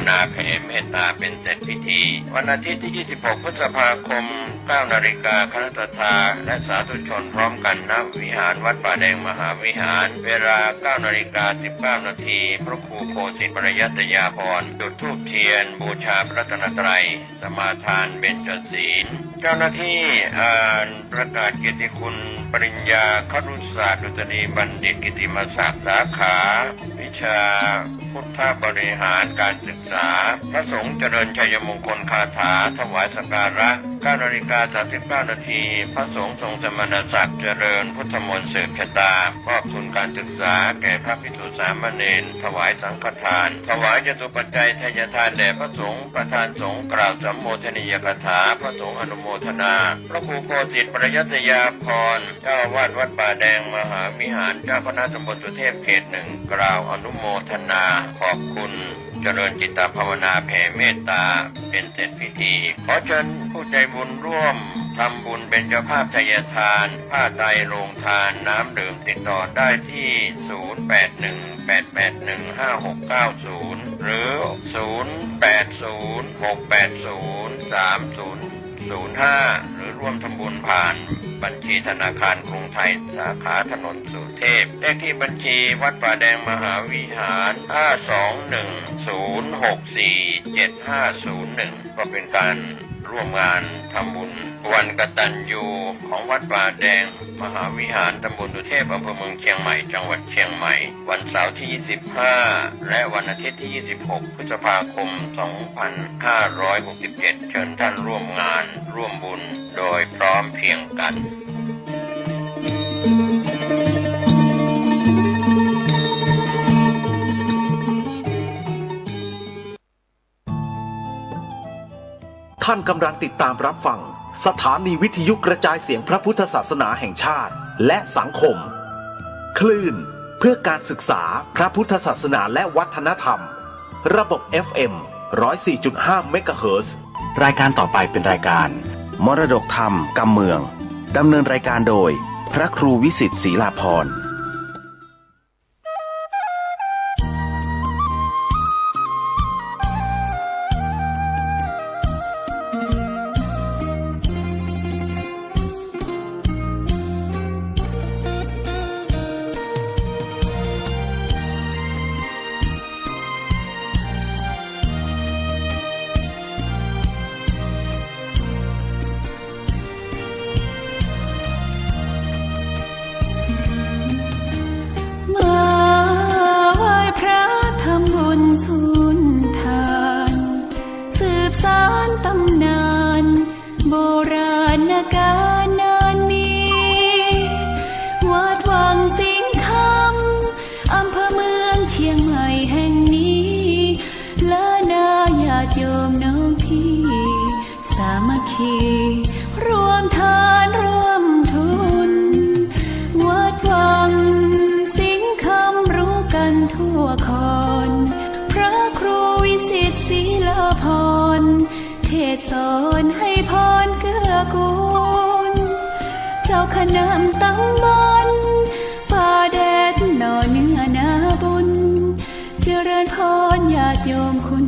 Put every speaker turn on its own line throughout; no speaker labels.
นาแผ่เมตตาเป็นเสร็จพิธีวันอาทิตย์ที่26พฤษภาคม9 นาฬิกาคณะทาและสาธุชนพร้อมกันณวิหารวัดป่าแดงมหาวิหารเวลา9 นาฬิกา 19 นาทีพระครูโคสิทธิปริยัตยาภรณ์จุดธูปเทียนบูชาพระรัตนตรัยสมาทานเบญจศีลเจ้าหน้าที่อ่านประกาศเกียรติคุณปริญญาครุศาสตร์ดุษฎีบัณฑิตกิติมศักดิ์สาขาวิชาพุทธบริหารการศึกษาพระสงฆ์เจริญชัยมงคลคาถาถวายสักการะ9 นาฬิกา 39 นาทีพระสงฆ์ทรงสมณศักดิ์เจริญพุทธมนต์สืบชะตามอบทุนการศึกษาแก่พระภิกษุสามเณรถวายสังฆทานถวายจตุปัจจัยทายทานแด่พระสงฆ์ประธานสงฆ์กล่าวสัมโมทนียกถาพระสงฆ์อนุโมทนาพระครูโคสิทธิปริยัตยาภรณ์เจ้าอาวาสวัดป่าแดงมหาวิหารเจ้าคณะตำบลสุเทพเขต 1กล่าวอนุโมทนาขอบคุณเจริญจิตตภาวนาแผ่เมตตาเป็นเสร็จพิธีขอเชิญผู้ใจบุญร่วมทำบุญเป็นเจ้าภาพทายทานผ้าไตรโรงทานน้ำดื่มติดต่อได้ที่0818815690หรือ0806803005หรือร่วมทำบุญผ่านบัญชีธนาคารกรุงไทยสาขาถนนสุเทพเลขที่บัญชีวัดป่าแดงมหาวิหาร521064750ก็เป็นการร่วมงานทำบุญวันกตัญญูของวัดป่าแดงมหาวิหารตำบลสุเทพอำเภอเมืองเชียงใหม่จังหวัดเชียงใหม่วันเสาร์ที่25และวันอาทิตย์ที่26พฤษภาคม2567เชิญท่านร่วมงานร่วมบุญโดยพร้อมเพรียงกัน
ท่านกำลังติดตามรับฟังสถานีวิทยุกระจายเสียงพระพุทธศาสนาแห่งชาติและสังคมคลื่นเพื่อการศึกษาพระพุทธศาสนาและวัฒนธรรมระบบ FM 104.5 เมกะเฮิรตซ์รายการต่อไปเป็นรายการมรดกธรรมกำเมืองดำเนินรายการโดยพระครูวิสิทธิ์ศรีลาภรณ์
สอนให้พรเกื้อกูลเจ้าคณะตำบลป่าแดดหน่อเนื้อนาบุญเจริญพรญาติโยมคุณ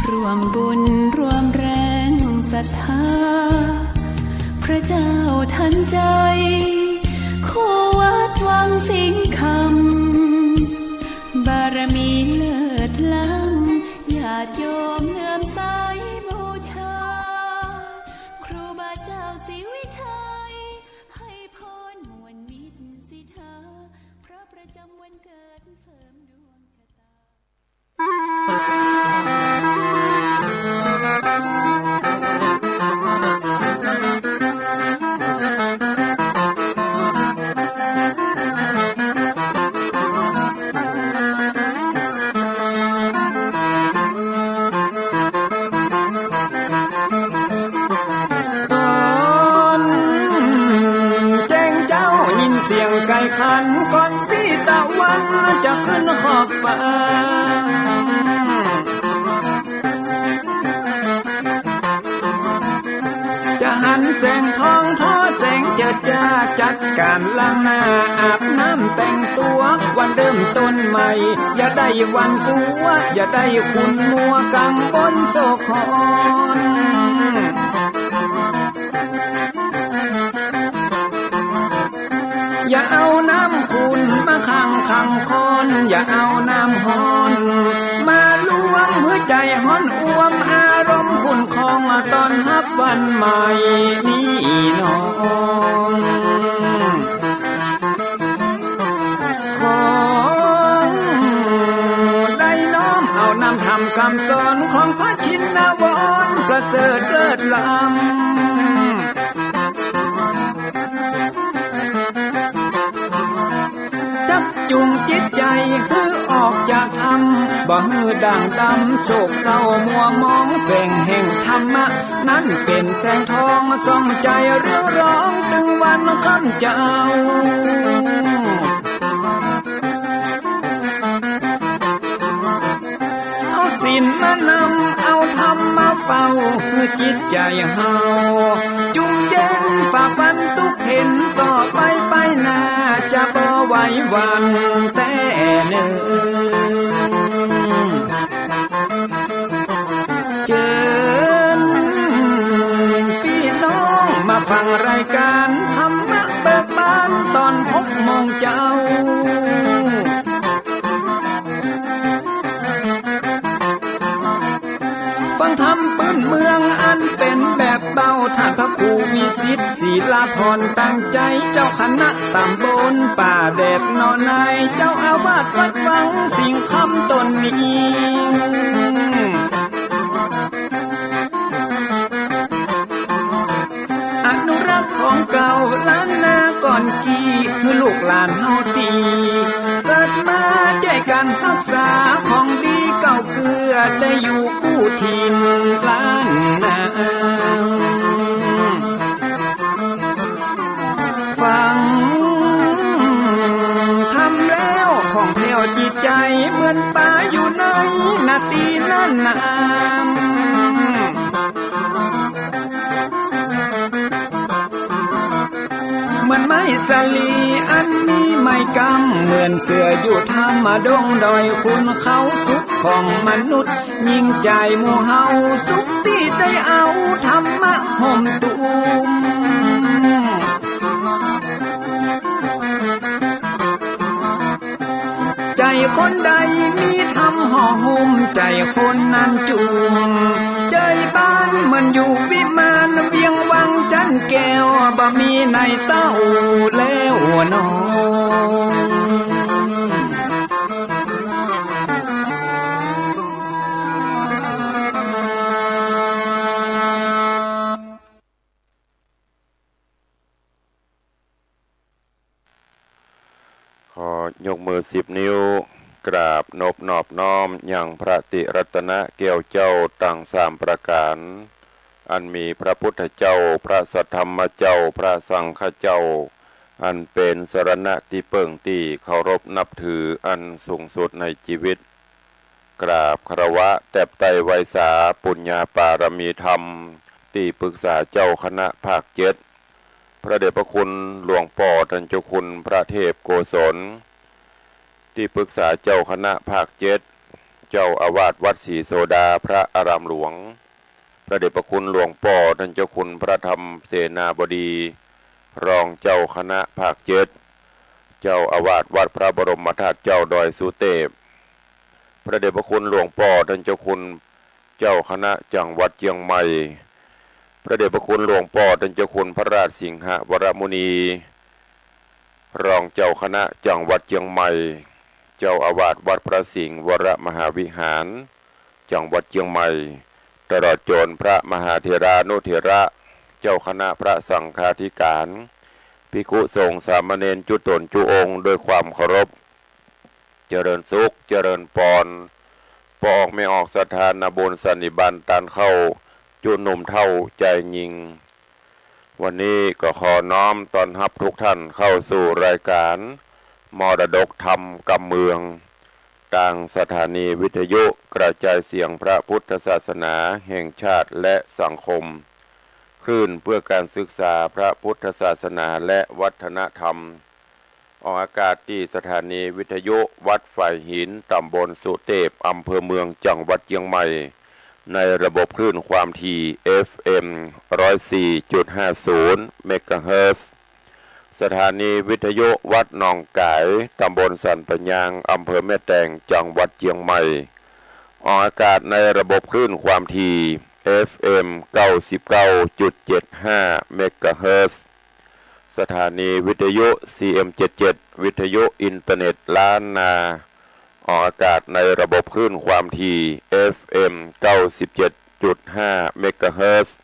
ร่วมบุญร่วมแรงศรัทธาพระเจ้าทันใจคู่วัดวังสิงห์คำบารมีเลิศล้ำญาติโยมเลื่อมใสบูชาครูบาเจ้าศรีวิชัยให้พรมวลมิตรสิทธาพระประจำวันเกิดเสริมดวงชะตา
ขันก่อนพี่ตะวันจะขึ้นขอบฟ้าจะหันแสงทองทอแสง เจิดจ้าจัดการล้างหน้าอาบน้ำแต่งตัววันเริ่มต้นใหม่อย่าได้วันกลัวอย่าได้ขุ่นมัวกังบนโศกคอนอย่าเอาน้ำขุ่นมาขังคอนอย่าเอาน้ำฮ้อนมาลวงหัวใจฮ้อนอ้วมอารมณ์ขุ่นคองตอนฮับวันใหม่นี้น้องของได้น้อมเอานำทำคำสอนของพระชินวรประเสริฐเลิศล้ำจุงจิตใจเพื่อออกจากธรรมบ่ฮือด่างดำโศกเศร้ามัวมองแสงแห่งธรรมะนั้นเป็นแสงทองส่องใจเรียวร้องถึงวันค่ำเจ้าเอาศีลมานำเอาธรรมมาเฝ้าเพื่อจิตใจเฮาจุงเย็นฝ่าฟันทุกเข็นต่อไปหน้าจะบ่ไหววันแต่หนึ่งเจิญพี่น้องมาฟังรายการธรรมะเบิกบานตอน6 โมงเจ้าฟังธรรมปื้นเมืองอันเป็นแบบเบาท่านพระครูวิสิทธิ์ศิลาภรณ์ตั้งใจเจ้าคณะตำบลป่าแดดนอนในเจ้าอาวาสวัดวังสิ่งคำตนนี้อนุรักษ์ของเก่าล้านนาก่อนกี่เมื่อลูกหลานเฮาตีเกิดมาด้วยกันรักษาของดีเก่าเกลือได้อยู่กู้ถิ่นล้านนาฟังทำแล้วของแผ่วจิตใจเหมือนป่าอยู่ในนาทีนั้นน้ำเหมือนไม้สลีอันมีไม้กำเหมือนเสืออยู่ธรรมดงดอยคุณเขาสุขของมนุษย์ยิ่งใจหมู่เฮาสุขที่ได้เอาธรรมะห่มตุมใจคนใดมีธรรมห่อหุ้มใจคนนั้นจุมใจบ้านมันอยู่วิมานเวียงวังจันแก้วบ่มีในเต้าแล้วน้อง
ขอยกมือ10 นิ้วกราบนบนอบน้อมอย่างพระติรัตนแก้วเจ้าตั้ง3 ประการอันมีพระพุทธเจ้าพระสัทธรรมเจ้าพระสังฆเจ้าอันเป็นสรณะที่เปิ่งที่เคารพนับถืออันสูงสุดในชีวิตกราบคารวะแตบไตรไวสาปุญญาปารมีธรรมที่ปรึกษาเจ้าคณะภาค7พระเดชพระคุณหลวงพ่อท่านเจ้าคุณพระเทพโกศลที่ปรึกษาเจ้าคณะภาค7เจ้าอาวาสวัดศรีโสดาพระอารามหลวงพระเดชพระคุณหลวงพ่อท่านเจ้าคุณพระธรรมเสนาบดีรองเจ้าคณะภาค7เจ้าอาวาสวัดพระบรมธาตุเจ้าดอยสุเทพพระเดชพระคุณหลวงพ่อท่านเจ้าคุณเจ้าคณะจังหวัดเชียงใหม่พระเดชพระคุณหลวงพ่อท่านเจ้าคุณพระราชสิงหวรมุนีรองเจ้าคณะจังหวัดเชียงใหม่เจ้าอาวาสวัดพระสิงห์วรมหาวิหารจังหวัดเชียงใหม่ตลอดจนพระมหาเถรานุเถระเจ้าคณะพระสังฆาธิการภิกขุสงฆ์สามเณรจุตนจุองค์ด้วยความเคารพเจริญสุขเจริญปอนปออกไม่ออกสถานบุญสันนิบันตันเข้าจุหนุ่มเท่าใจยิงวันนี้ก็ขอน้อมต้อนรับทุกท่านเข้าสู่รายการมรดกธรรมกำเมืองทางสถานีวิทยุกระจายเสียงพระพุทธศาสนาแห่งชาติและสังคม
คลื่นเพื่อการศึกษาพระพุทธศาสนาและวัฒนธรรมออกอากาศที่สถานีวิทยุวัดฝ่ายหินตำบลสุเทพอำเภอเมืองจังหวัดเชียงใหม่ในระบบคลื่นความถี่ FM 104.50 เมกะเฮิรตซ์สถานีวิทยุวัดหนองกายตำบลสันปะยางอำเภอแม่แตงจังหวัดเชียงใหม่ออกอากาศในระบบคลื่นความถี่ FM 99.75 เมกะเฮิรตซ์สถานีวิทยุ CM77 วิทยุอินเทอร์เน็ตล้านนาออกอากาศในระบบคลื่นความถี่ FM 97.5 เมกะเฮิรตซ์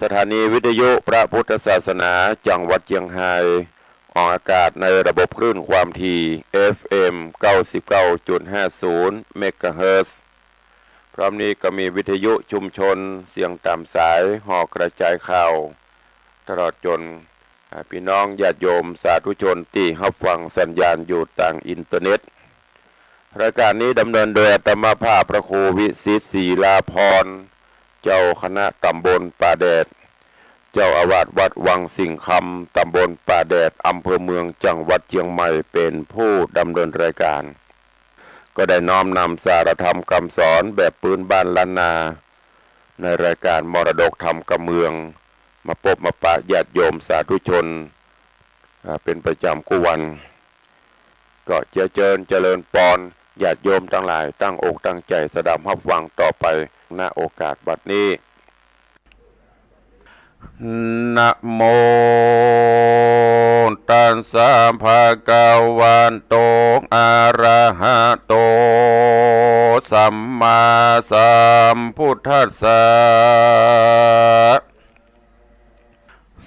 สถานีวิทยุพระพุทธศาสนาจังหวัดเชียงรายออกอากาศในระบบคลื่นความถี่ FM 99.50 เมกะเฮิรตซ์พร้อมนี้ก็มีวิทยุชุมชนเสียงตามสายห่อกระจายข่าวตลอดจนพี่น้องญาติโยมสาธุชนที่รับฟังสัญญาณอยู่ต่างอินเทอร์เน็ตรายการนี้ดำเนินโดยอาตมาภาพพระครูวิสิตศรีลาภรณ์เจ้าคณะตำบลป่าแดดเจ้าอาวาสวัดวังสิงห์คำตำบลป่าแดดอำเภอเมืองจังหวัดเชียงใหม่เป็นผู้ดำเนินรายการก็ได้น้อมนำสารธรรมคำสอนแบบพื้นบ้านล้านนาในรายการมรดกธรรมกับเมืองมาพบมาปะญาติโยมสาธุชนเป็นประจำกู้วันก็เจริญปอนญาติโยมทั้งหลายตั้งอกตั้งใจสดับรับฟังต่อไปณโอกาสบัดนี้นะโมตัสสะภะคะวะโตอะระหะโตสัมมาสัมพุทธัสสะ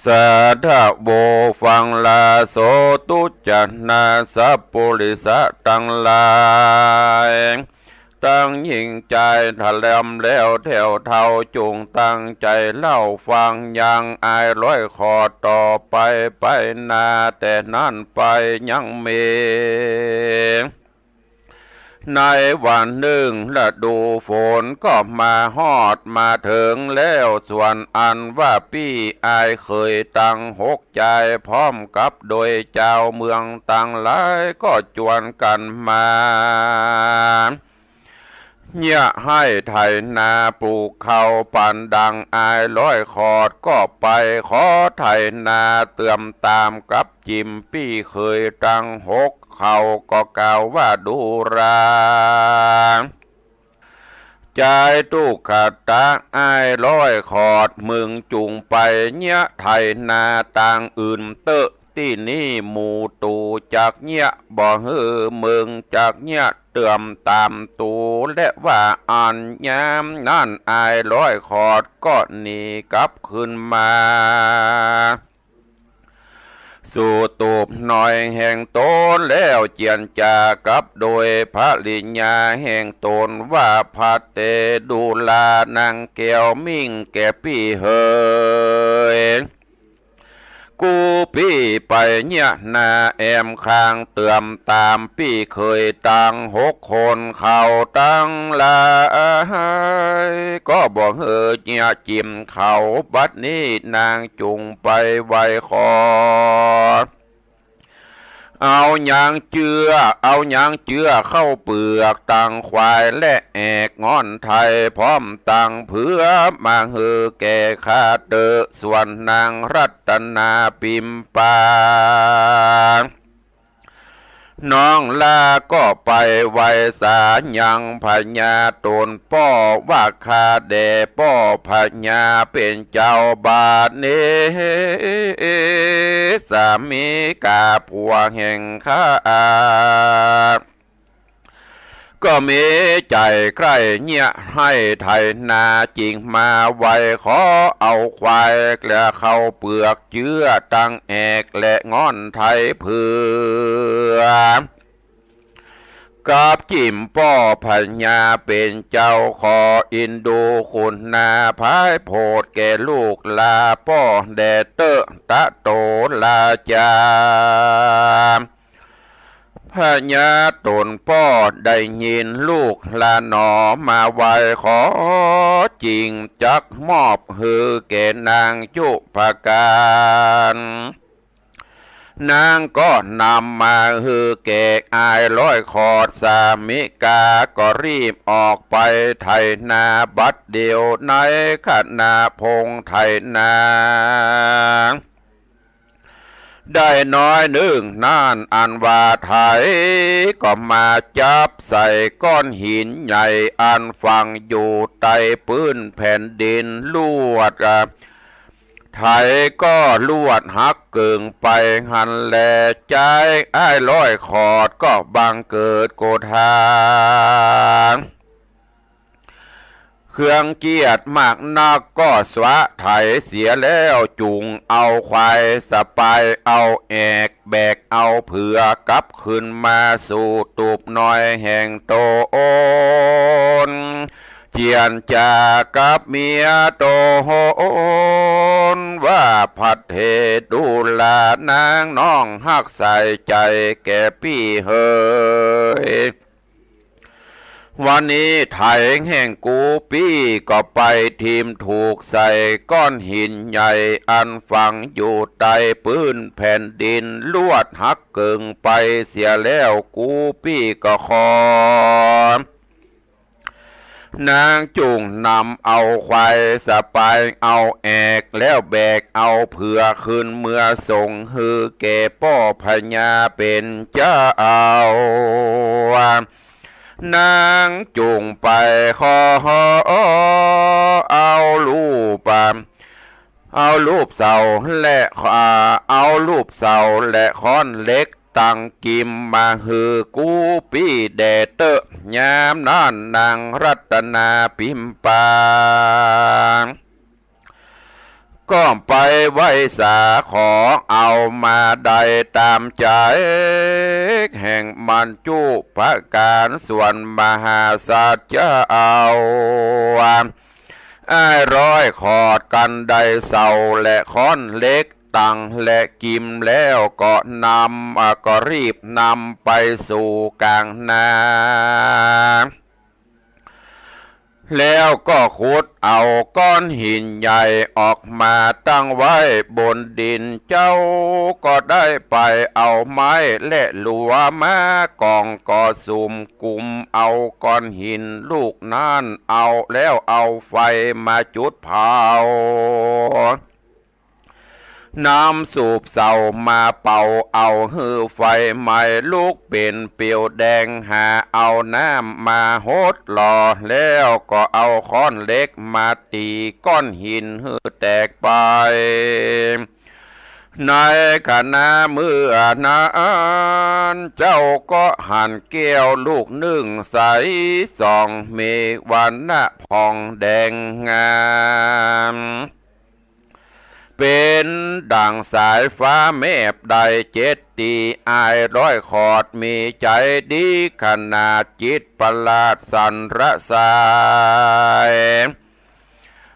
สัทธะโวฟังลาโสตุจันนาสัพปุริสะทั้งหลายตั้งยิ่งใจทะเลมแล้วแถวเท่าจงตั้งใจเล่าฟังอย่างอายร้อยขอต่อไปนาแต่นั่นไปยังเมในวันหนึ่งฤดูฝนก็มาฮอดมาถึงแล้วส่วนอันว่าพี่อายเคยตั้งหกใจพร้อมกับโดยเจ้าเมืองต่างหลายก็จวนกันมาเนี่ยให้ไถนาปลูกข้าวปันดังอายร้อยขอดก็ไปขอไถนาเติมตามกับจิมปี้เคยตั้งหกเขาก็กล่าวว่าดูราใจตุกะตะอายร้อยขอดมึงจุงไปเนี่ยไถนาต่างอื่นเตอะที่นี่หมูตูจากเนี่ยบ่ฮือมึงจากเนี่ยเติมตามตูและว่าอ่านยามนั่นอายร้อยขอดก็หนีกลับขึ้นมาสู่ตูบหน่อยแห่งตนแล้วเจียนจากับโดยพระลิญญาแห่งตนว่าพัดเตดูลานางแก้วมิ่งแก่พี่เฮยกูพี่ไปเนี่ยนาแอมข้างเติมตามพี่เคยตั้งหกคนเขาตั้งลายก็บอกเฮอเนี่ยจิ้มเขาบัดนี้นางจุงไปไว้คอเอายางเจือเข้าเปลือกตังควายและแอกงอนไทยพร้อมตังเพื่อมาเฮือแก่ข้าเตอส่วนนางรัตนาปิมปาน้องลาก็ไปไว้สายังพญาตนป้อว่าคาแด่ป้อพญาเป็นเจ้าบาทเนสามีกาผัวแห่งข้าก็มีใจใครเนี่ยให้ไถนาจริงมาไว้ขอเอาควายและเข้าเปลือกเจื้อตั้งแอกและงอนไทยเพื่อกับจิมป้อพญาเป็นเจ้าขออินดูคุณนาพายโพดแก่ลูกลาป้อแดเตอตะโตลาจา พญาตนพ่อได้ยินลูกลาหนอมาไหวขอจริงจักมอบฮือแก่นางจุภการนางก็นำมาฮือแก่อายร้อยขอดสามิกาก็รีบออกไปไถนาบัดเดียวในขณะพงไถนาได้น้อยหนึ่งนานอันว่าไถก็มาจับใส่ก้อนหินใหญ่อันฝังอยู่ใต้พื้นแผ่นดินลวดไถก็ลวดหักเกิงไปหันแลใจอ้ายร้อยขอดก็บังเกิดโกธาเครื่องเกียดมากนักก็สวะไถเสียแล้วจุงเอาควายสปายเอาแอกแบกเอาเผือกับขึ้นมาสู่ตูบน้อยแห่งโตโอนเจียนจากับเมียโตโอนว่าพัดเทดูลานางน้องหักใส่ใจแก่พี่เฮยวันนี้ไถแห่งกูปี้ก็ไปทีมถูกใส่ก้อนหินใหญ่อันฝังอยู่ใต้พื้นแผ่นดินลวดหักเกิงไปเสียแล้วกูปี้ก็ขอนางจุงนำเอาควายสปายเอาแอกแล้วแบกเอาเผื่อขึ้นเมื่อส่งฮือแก่พ่อพญาเป็นเจ้าานางจุงไปขอเอารูปเอารูปเสาและเอารูปเสาและค้อนเล็กตั้งกิมมาฮือกูปี้แดเตอร์ยามนั่นนางรัตนาพิมปาก็ไปไหวสาขอเอามาได้ตามใจแห่งมันจุพระการส่วนมหาศาลเจ้าอ้ายร้อยขอดกันได้เสาและค้อนเล็กตั้งและกิมแล้วก็ก็รีบนำไปสู่กลางนาแล้วก็ขุดเอาก้อนหินใหญ่ออกมาตั้งไว้บนดินเจ้าก็ได้ไปเอาไม้และลัวมากองก่อสุมกุมเอาก้อนหินลูกนั่นเอาแล้วเอาไฟมาจุดเผานำสูบเสามาเป่าเอาฮือไฟไหม้ลุกเป็นเปียวแดงหาเอาน้ำมาหดหล่อแล้วก็เอาค้อนเล็กมาตีก้อนหินฮือแตกไปในขณะเมื่อนั้นเจ้าก็หั่นแก้วลูกหนึ่งใสส่องเมฆวันณะพองแดงงามเป็นดั่งสายฟ้าแมบใดเจ็ดตีอายร้อยขอดมีใจดีขนาดจิตประหลาดสันระสาย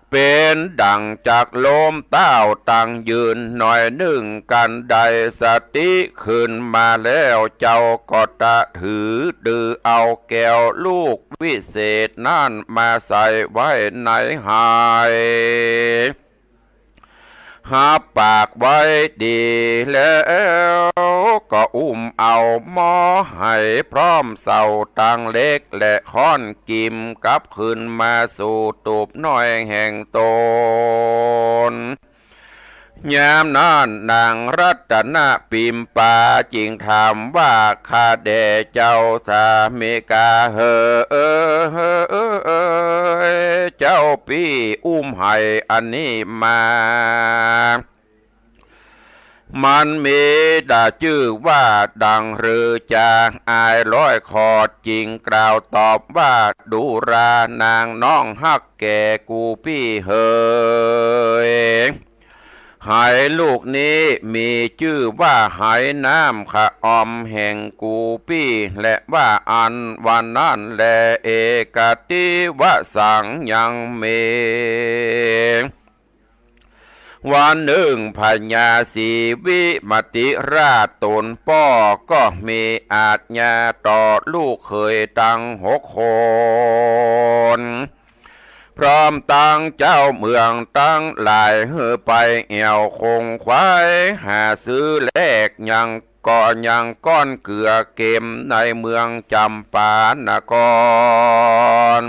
เป็นดั่งจากลมเต้าตั้งยืนหน่อยหนึ่งกันใดสติขึ้นมาแล้วเจ้าก็ตะถือดือเอาแก้วลูกวิเศษนั่นมาใส่ไว้ในหายหาปากไว้ดีแล้วก็อุ้มเอาหม้อให้พร้อมเสาตังเล็กและค้อนกิมกับขึ้นมาสู่ตูบน้อยแห่งตนยามนั้นนางรัตนปิมปาจิงถามว่าข้าแด่เจ้าสามิกาเจ้าพี่อุ้มให้อันนี้มามันมีดาชื่อว่าดังหรือจางอายร้อยขอดจริงกล่าวตอบว่าดูรานางน้องฮักแก่กูพี่เฮยหายลูกนี้มีชื่อว่าหายน้ำขะอมแห่งกูปี้และว่าอันวันนั้นแลเอกติวะสังยังเม วันหนึ่งพญาสีวิมติราชตนป้อก็มีอาจญาต่อลูกเคยตั้ง6 คนพร้อมตั้งเจ้าเมืองตั้งหลายเฮือไปเอวคงควายหาซื้อแลกยังก่อยังก้อนเกลือเกมในเมืองจำปานกร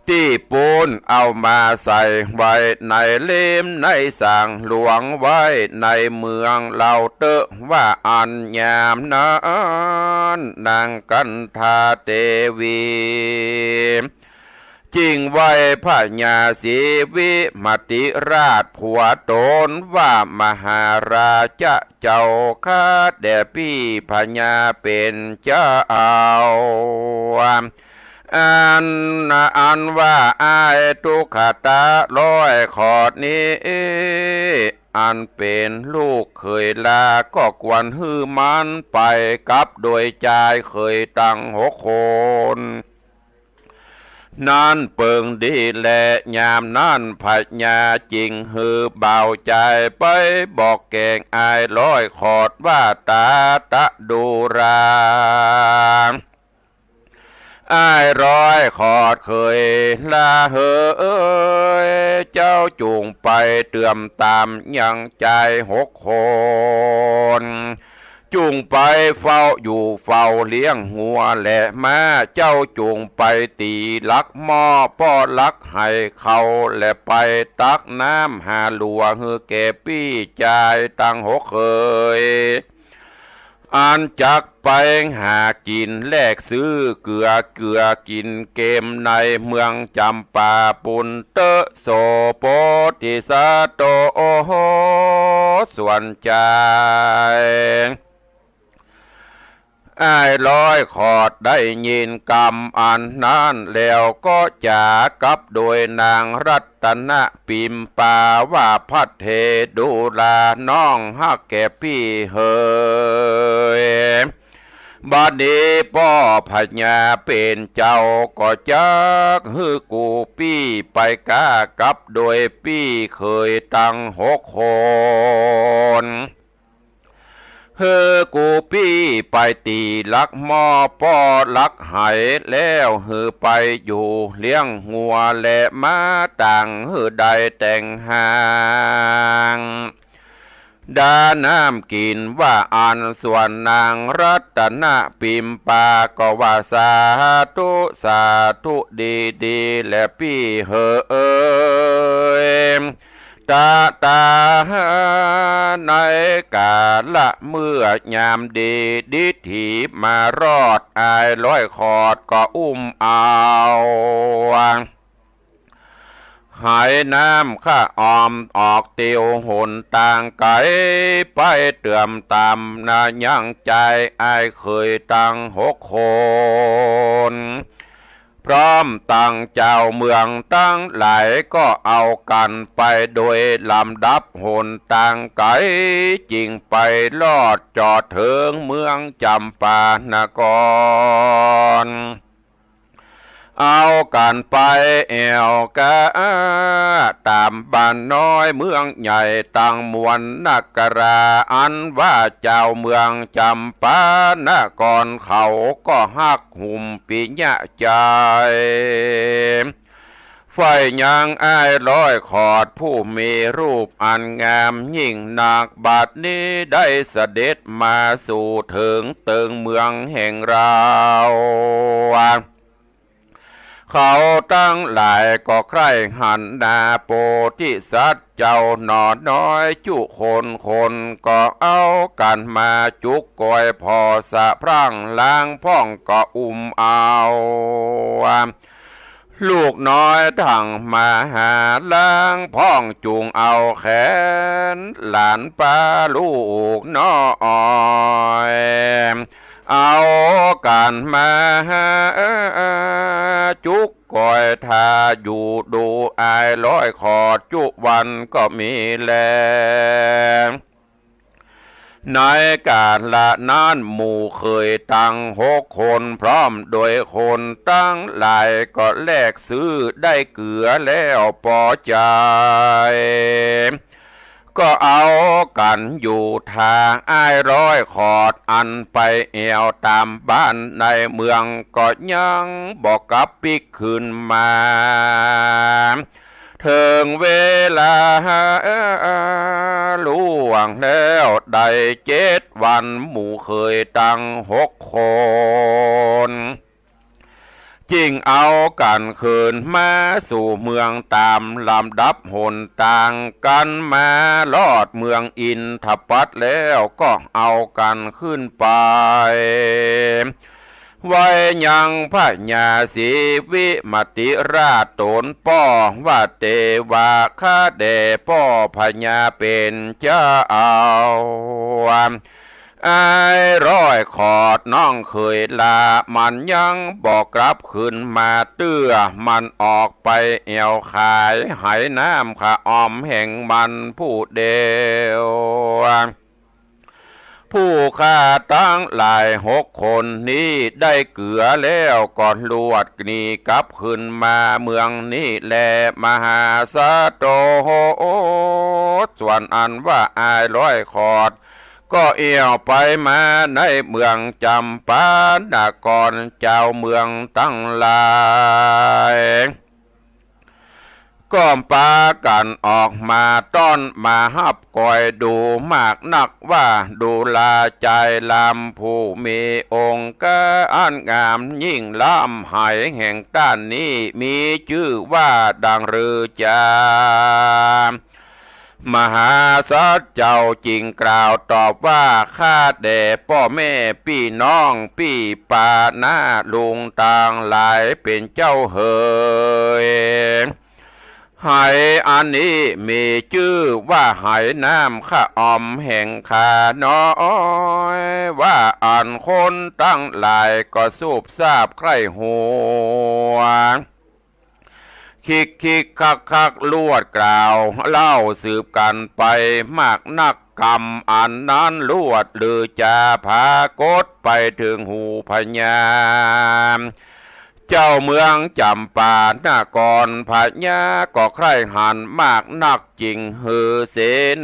ที่ปูนเอามาใส่ไว้ในเล่มในสั่งหลวงไว้ในเมืองเราเตอะว่าอันยามนั้นนางกันทาเตวีจริงไว้พระญาสีวิมติราชผัวตนว่ามหาราชเจ้าข้าแด่พี่พญาเป็นเจ้าอันว่าอายทุกขตาร้อยขอดนี้อันเป็นลูกเคยลาก็กวนฮื้อมันไปกับโดยใจเคยตั้ง6 คนนั่นเปิงดีแลยามนั่นพญาจริงฮือเบาใจไปบอกแกงอายร้อยขอดว่าตาตะดูราอายร้อยขอดเคยลาเเจ้าจูงไปเตื่อมตามยังใจ6 คนจูงไปเฝ้าอยู่เฝ้าเลี้ยงหัวและม้าเจ้าจูงไปตีลักหม้อป้อลักให้เขาและไปตักน้ำหาหลัวเฮือแก่ปี้ใจตั้ง6 เคยอันจักไปหากินแลกซื้อเกลือกินเกมในเมืองจำปาปุนเตโสโปติสาโตโอโหส่วนใจอ้ายร้อยขอดได้ยินกรรมอันนั้นแล้วก็จากกับโดยนางรัตนปิมปาว่าพัดเทดูลาน้องฮักแก่พี่เฮยบัดนี้พ่อพญาเป็นเจ้าก็จักฮือกูปี้ไปกากับโดยปี้เคยตั้ง6 คนเฮอกูปี้ไปตีลักหม้อป้อลักไหแล้วเฮอไปอยู่เลี้ยงงัวและม้าต่างเฮอใดแต่งหางดาน้ำกินว่าอันส่วนนางรัตนปิมปาก็ว่าสาธุดีและพี่เฮอตาในกาละเมื่อยามดีดิถีมารอดอายร้อยขอดก็อุ้มเอาหายน้ำข้าออมออกเตียวหนต่างไกลไปเตื่อมตามนายังใจอายเคยตั้ง6 คนพร้อมตั้งเจ้าเมืองตั้งหลายก็เอากันไปโดยลำดับหนต่างไกลจริงไปลอดจอดถึงเมืองจำปานกรเอากันไปแอวกะตามบ้านน้อยเมืองใหญ่ตั้งมวลนกราอันว่าเจ้าเมืองจำปานกรเขาก็ฮักหุ่มปิญะใจไฟยังอ้ายร้อยขอดผู้มีรูปอันงามยิ่งนักบัดนี้ได้เสด็จมาสู่ถึงตึงเมืองแห่งเราเขาตั้งหลายก็ใคร่หันนาโปธิสัตว์เจ้าหนอน้อยจุคนก็เอากันมาจุกกอยพอสะพรั่งล้างพ่องก็อุ้มเอาลูกน้อยทั้งมาหาล้างพ่องจูงเอาแขนหลานป้าลูกน้อยเอากันมาจุกก่อยทาอยู่ดูอายร้อยขอดจุวันก็มีแล ในการละนั้นหมู่เคยตั้ง6 คนพร้อมโดยคนตั้งหลายก็แลกซื้อได้เกลือแล้วพอใจก็เอากันอยู่ทางอ้ายร้อยขอดอันไปแอวตามบ้านในเมืองก็ยังบอกกลับปิกขึ้นมาถึงเวลาล่วงแล้วได้7 วันหมู่เคยตั้ง6 คนจึงเอากันคืนมาสู่เมืองตามลำดับหนต่างกันมาลอดเมืองอินทปัตแล้วก็เอากันขึ้นไปไว้ยังพระญาสีวิมติราชตนป้อว่าเตวาคาเดป้อพญาเป็นเจ้าอ้ายร้อยขอดน้องเคยลามันยังบอกกลับขึ้นมาเตื้อมันออกไปแอวขายหายน้ำขาออมแห่งมันผู้เดียวผู้ฆ่าตั้งหลาย6 คนนี้ได้เกลือแล้วก่อนลวดหนีกลับขึ้นมาเมืองนี้แลมหาสะโตส่วนอันว่าอายร้อยขอดก็เอี่ยวไปมาในเมืองจำปานครเจ้าเมืองตั้งหลายก็ปากันออกมาต้อนมาฮับก่อยดูมากนักว่าดูลาใจลำผู้มีองค์กอันงามยิ่งล้ำหายแห่งด้านนี้มีชื่อว่าดังรือจามหาสัจเจ้าจริงกล่าวตอบว่าข้าแด่พ่อแม่พี่น้องพี่ป่าหน้าลุงต่างหลายเป็นเจ้าเหยหายอันนี้มีชื่อว่าหายน้ำข้าออมแห่งข้าน้อยว่าอันคนตั้งหลายก็สูบทราบใครหัวคิกคักลวดกล่าวเล่าสืบกันไปมากนักกรรมอันนั้นลวดหรือจะพากดไปถึงหูพญาเจ้าเมืองจำปานครพญาก็ใคร่หันมากนักจริงหือเส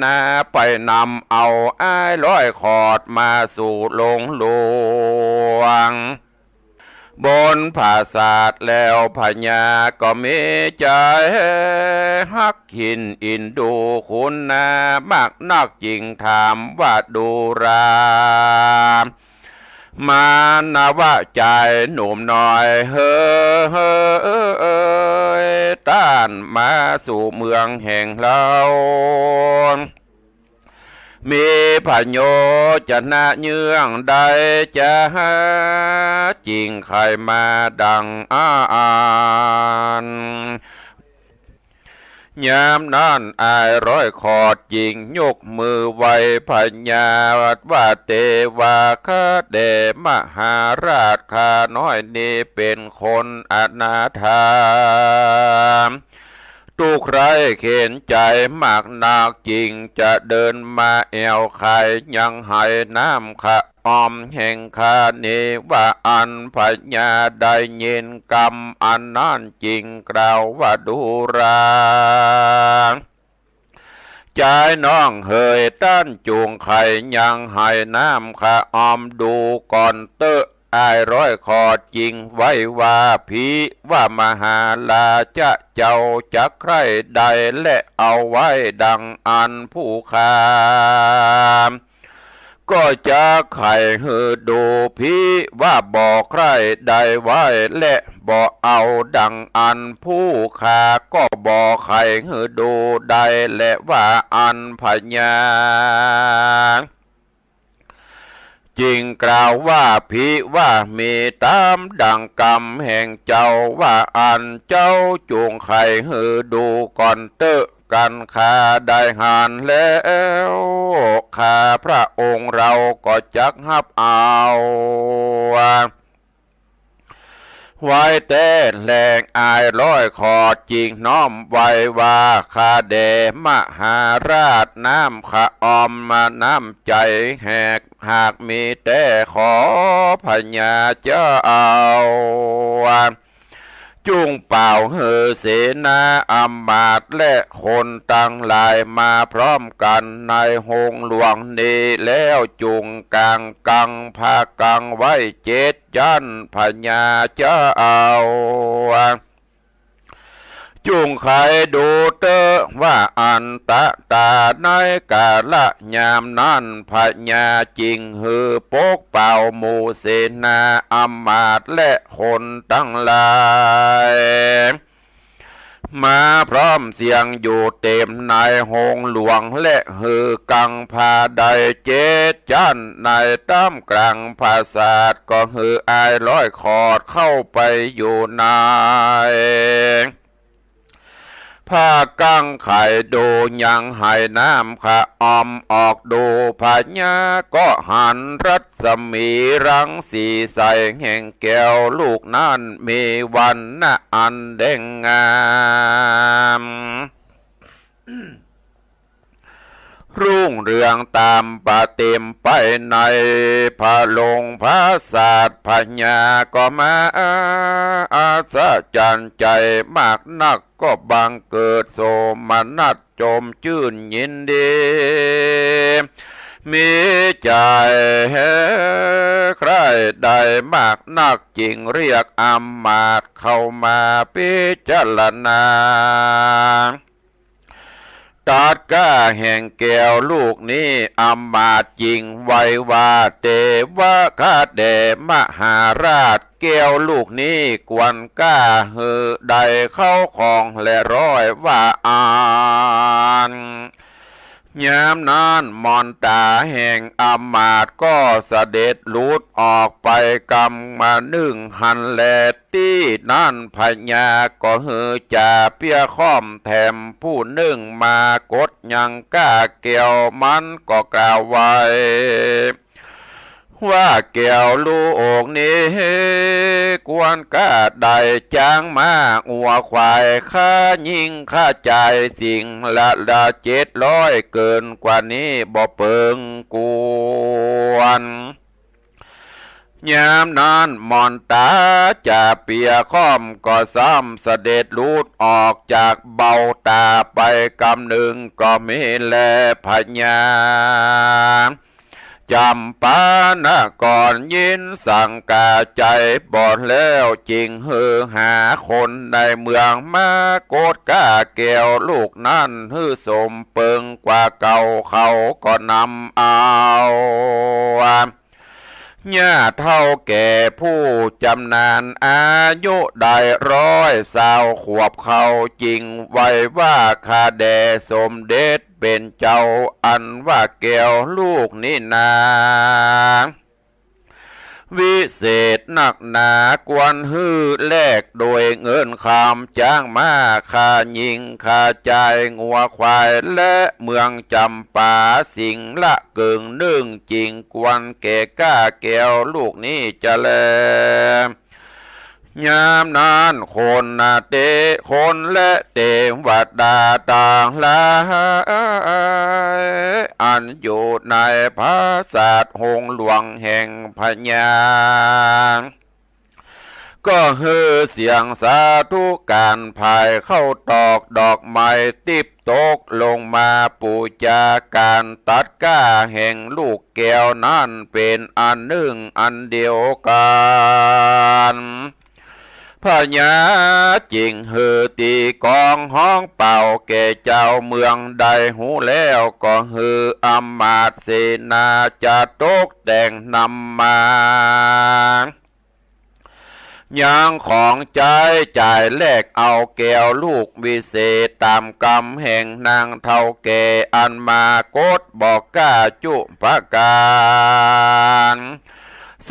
นาไปนำเอาอ้ายร้อยขอดมาสู่ลงหลวงบนผาศาสตร์แล้วพญาก็มีใจฮักหินอินดูคุณนามากนักจริงถามว่าดูรามานาว่าใจหนุ่มน้อยเฮ้ยต้านมาสู่เมืองแห่งเรามีพโยจะน่าเยื่องใดจะจริงใครมาดังอ่านยามนั้นอายร้อยขอดจริงยกมือไหวพญาว่าเตวาคาเดมหาราชข้าน้อยนี้เป็นคนอนาถาทุกไรเข็นใจมากนักจริงจะเดินมาแอวไข่ยังหายน้ำข้าออมแห่งข้านี้ว่าอันพญาได้ยินกรรมอันนั้นจริงกล่าวว่าดูราใจน้องเฮยต้านจูงไข่ยังหายน้ำข้าออมดูก่อนเตอะอายร้อยขอจริงไว้ว่าผีว่ามหาลาจะเจ้าจะใครใดและเอาไว้ดังอันผู้คามก็จะไข่หือดูพี่ว่าบอกใครใดไว้และบอกเอาดังอันผู้ขาก็บอกไข่หือดูใดและว่าอันพญาจริงกล่าวว่าพี่ว่ามีตามดังกรรมแห่งเจ้าว่าอันเจ้าจูงไข่หือดูก่อนเตอะกันข้าได้หานแล้วข้าพระองค์เราก็จักฮับเอา ไว้แต่แหลงอายร้อยขอดจริงน้อมไว้ว่าข้าแด่มหาราชน้ำข้าออมมาน้ำใจแหกหากมีแต่ขอพญาเจ้าเอาจุงเป่าเฮอเสนาอำมาตย์และคนตั้งหลายมาพร้อมกันในหงหลวงนี้แล้วจุงกางกังพากังไว้เจ็ดยันพญาเจ้าเอาจุงไขดูเตอว่าอันตะตาในกาละยามนั้นพญาจริงฮือปกเป่าหมู่เสนาอำมาตย์และคนตั้งหลายมาพร้อมเสียงอยู่เต็มในหงหลวงและฮือกังพาใดเจ็ดจันในตั้มกลางภาษาทก็ฮืออายร้อยขอดเข้าไปอยู่ในผ้ากังไข่ดูยังหายน้ำข้าออมออกดูพญาก็หันรัศมีรังสีใสแห่งแก้วลูกนั้นมีวันนะอันเด่งงามรุ่งเรืองตามปะเต็มไปในพระลงพระศาสตร์พญาก็มาอาศจรรย์ใจมากนักก็บังเกิดโสมนัสจมชื่นยินดีมีใจใครได้มากนักจริงเรียกอำมาตย์เข้ามาพิจารณาตัดก้าแห่งแก้วลูกนี้อำมาตย์จริงไว้ว่าเตวะคาเดมหาราชแก้วลูกนี้กวนก้าฮือใดเข้าของและร้อยว่าอ่านยามนั้นมอนตาแห่งอำมาตย์ก็เสด็จลุดออกไปกำมานึ่งหันแลตี้นั่นพญาก็ฮือจ่าเปียค้อมแถมผู้นึ่งมากดยังก้าเกี่ยวมันก็กล่าวไว้ว่าแก้วลูกนี้กวนก้าได้จางมาอัวควายข้ายิงข้าจ่ายสิ่งละ700เกินกว่านี้บ่เปิงกวนยามนั้นมอนตาจะเปียค้อมก็ซ้ำเสด็จลุดออกจากเบาตาไปกำหนึ่งก็มีแลพญาจำปานะก่อนยินสั่งกาใจบอดแล้วจริงฮือหาคนในเมืองมาโกดก้าแก้วลูกนั้นฮือสมเปิงกว่าเก่าเขาก็นำเอาญาเท่าแก่ผู้จำนานอายุได้120 ขวบเขาจริงไว้ว่าข้าแด่สมเด็จเป็นเจ้าอันว่าแก้วลูกนี่นาวิเศษนักหนากวนฮื้อแลกโดยเงินคำจ้างมาค่ายิงค่าจ่ายงัวควายและเมืองจำปาสิงละเกิงนึ่งจริงกวนแก่ก้าแก้วลูกนี้จะแลยามนั้นคนนาเตคนและเตวัดดาต่างหลายอันอยู่ในพระศาสตร์หงหลวงแห่งพญาก็ฮือเสียงสาธุการภายเข้าตอกดอกไม้ติบตกลงมาปูจาการตัดก้าแห่งลูกแก้วนั้นเป็นอันหนึ่งอันเดียวกันพญาจริงฮือตีกองห้องเป่าแก่เจ้าเมืองใดหูแล้วก็ฮืออำมาตย์เสนาจะตกแต่งนำมายังของใจจ่ายแลกเอาแก้วลูกวิเศษตามกรรมแห่งนางเท่าแก่อันมากดบอกกล้าจุปการ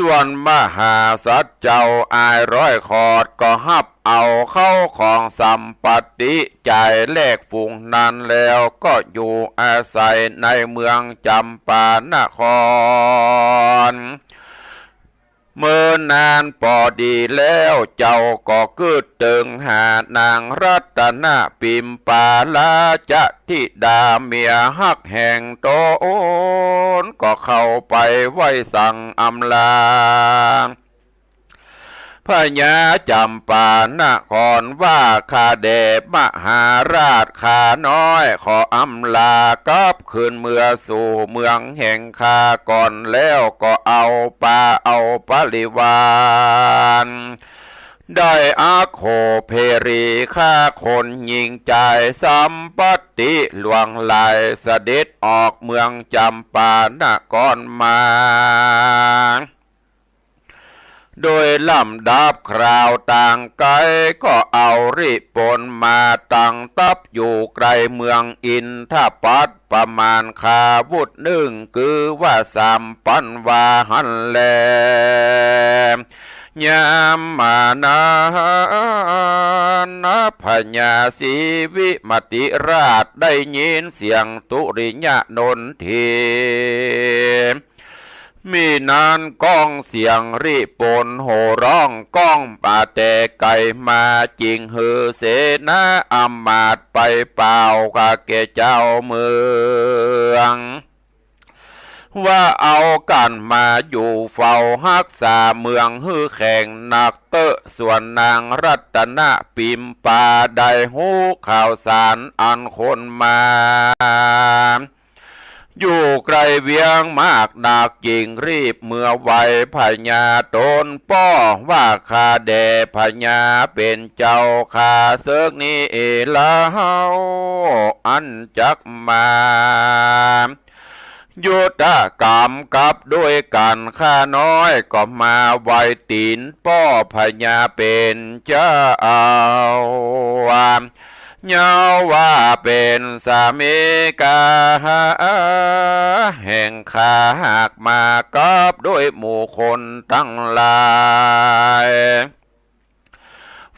ส่วนมหาสัตว์เจ้าอาย100 ขอดก็หับเอาเข้าของสัมปติจ่ายแลกฝูงนั้นแล้วก็อยู่อาศัยในเมืองจำปานคร เมื่อนานปอดีแล้วเจ้าก็กึดตึงหานางรัตนปิมปาลาจะทิดาเมียฮักแห่งโตนก็เข้าไปไหว้สั่งอำลาพญาจำปานครว่าข้าเดชมหาราชข้าน้อยขออำลากลับคืนเมื่อสู่เมืองแห่งข้าก่อนแล้วก็เอาเอาปริวารได้อาโคเพรีฆ่าคนยิงใจสัมปติหลวงไหลเสด็จออกเมืองจำปานครมาโดยลำดับคราวต่างไกลก็เอาริปนมาตั้งตับอยู่ไกลเมืองอินทปัตประมาณคาวุธหนึ่งคือว่าสามปันวาหันแลยามมานาพญาสีวิมติราชได้ยินเสียงตุริยะนนทีมีนานก้องเสียงริปนโห่ร้องก้องป่าแต่ไก่มาจริงฮือเสนาอำมาตย์ไปเป่ากะแก่เจ้าเมืองว่าเอากันมาอยู่เฝ้ารักษาเมืองฮือแข่งหนักเตอะส่วนนางรัตนปิมปาได้หูข่าวสารอันคนมาอยู่ไกลเวียงมากหนักจริงรีบเมื่อไวพญาตนป้อว่าข้าแด่พญาเป็นเจ้าข้าเสกนี้แล้วอันจักมายุทธกรรมกับด้วยกันข้าน้อยก็มาไวตีนป้อพญาเป็นเจ้าเยาว่าเป็นสามีกาแห่งข้าหากมากับด้วยหมู่คนทั้งหลาย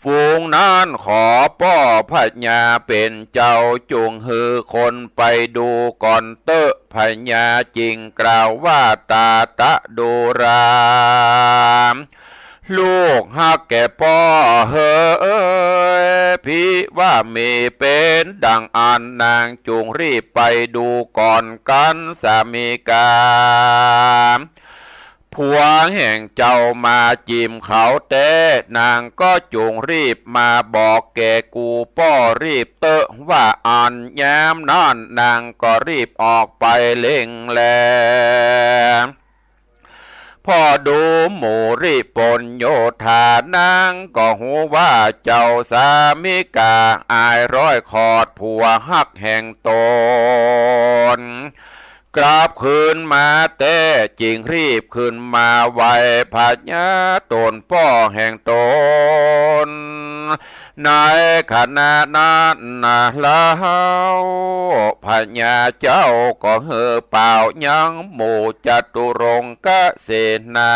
ฝูงนั้นขอป้อพญาเป็นเจ้าจุงฮือคนไปดูก่อนเตอะพญาจริงกล่าวว่าตาตะดูรามลูกฮักแก่พ่อเฮ้ยพี่ว่ามีเป็นดังอันนางจุงรีบไปดูก่อนกันสามีกาผัวแห่งเจ้ามาจิมเขาแต่นางก็จุงรีบมาบอกแก่กูป้อรีบเตอะว่าอันยามนั่นนางก็รีบออกไปเล่งแลพอดูหมู่ริปนโยธานางก็หูว่าเจ้าสามิกาอายร้อยขอดผัวฮักแห่งตนกราบคืนมาแต่จริงรีบขึ้นมาไวพญาตนป้อแห่งตนในขณะนั้นแล้วพญาเจ้าก็เหือเป่ายังหมู่จตุรงกเสนา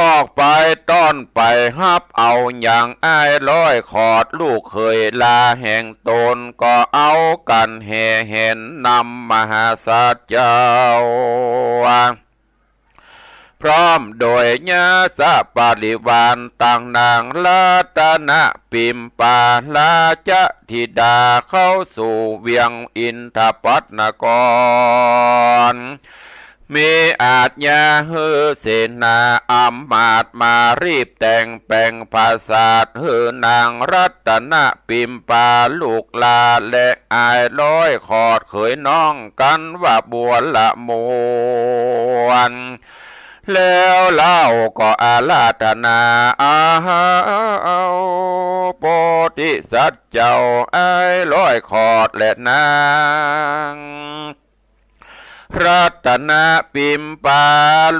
ออกไปต้อนไปฮับเอาอย่างอ้ายร้อยขอดลูกเคยลาแห่งตนก็เอากันแห่เห็นนำมหาสัจเจ้าพร้อมโดยญาสะปาริวารต่างนางรัตนปิมปาลาจะธิดาเข้าสู่เวียงอินทปัตนครมีอาจญาฮือเสนาอำมาตย์มารีบแต่งแปลงภาษาทฮือนางรัตนปิมปาลูกลาและอายร้อยขอดเขยน้องกันว่าบัวละมวนแล้วเล่าก็อาราธนาโพธิสัตว์เจ้าอายร้อยขอดและนางรัตนปิมปา